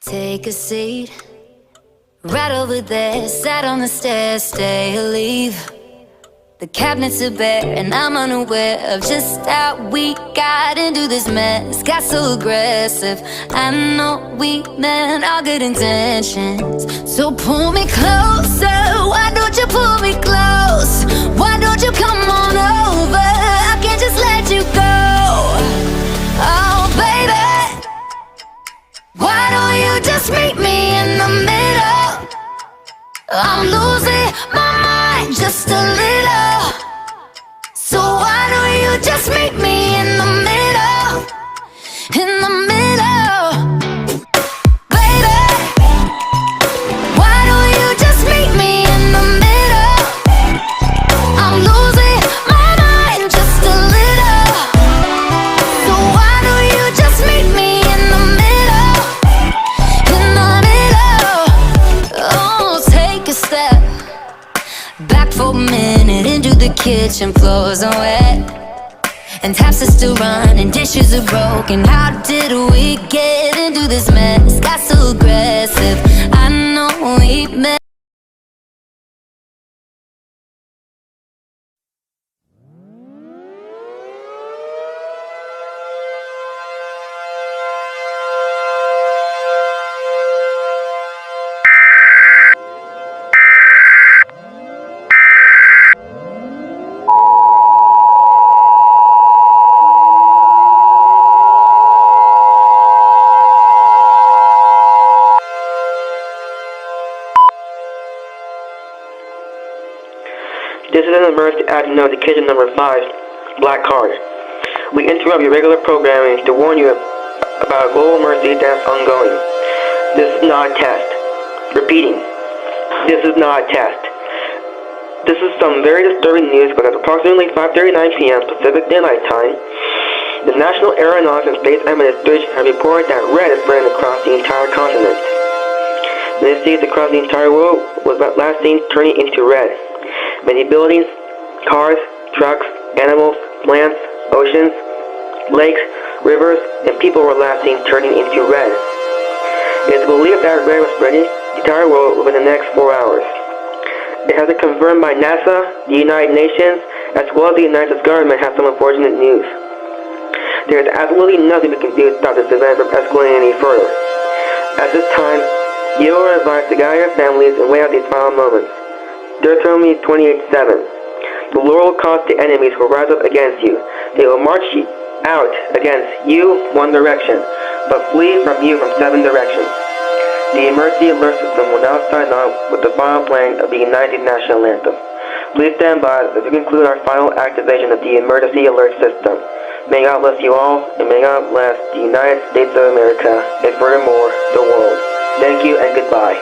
Take a seat, right over there, sat on the stairs, stay or leave. The cabinets are bare and I'm unaware of just how we got into this mess. Got so aggressive, I know we meant all good intentions. So pull me closer, why don't you pull me close? Why don't you come on over, I can't just let you go. Oh baby, why don't you just meet me in the middle? I'm losing my mind just a little. So why don't you just meet me in the middle? In the middle. Baby, why don't you just meet me in the middle? I'm losing my mind just a little. So why don't you just meet me in the middle? In the middle. Oh, take a step back for a minute into the kitchen. Floors are wet and taps are still running, dishes are broken. How did we get into this mess? Got so aggressive, I know we met. This is an emergency action notification number 5, Black Card. We interrupt your regular programming to warn you about a global emergency that's ongoing. This is not a test. Repeating, this is not a test. This is some very disturbing news because at approximately 5:39 p.m. Pacific Daylight Time, the National Aeronautics and Space Administration have reported that red is spreading across the entire continent. Many cities across the entire world was last seen turning into red. Many buildings, cars, trucks, animals, plants, oceans, lakes, rivers, and people were last seen turning into red. It is believed that red was spreading the entire world within the next 4 hours. It has been confirmed by NASA, the United Nations, as well as the United States government has some unfortunate news. There is absolutely nothing we can do to stop this event from escalating any further. At this time, you are advised to gather your families and wait out these final moments. Deuteronomy 28:7. The Lord will cause the enemies who rise up against you. They will march out against you one direction, but flee from you from 7 directions. The emergency alert system will now sign on with the final playing of the United National Anthem. Please stand by as we conclude our final activation of the emergency alert system. May God bless you all, and may God bless the United States of America, and furthermore, the world. Thank you and goodbye.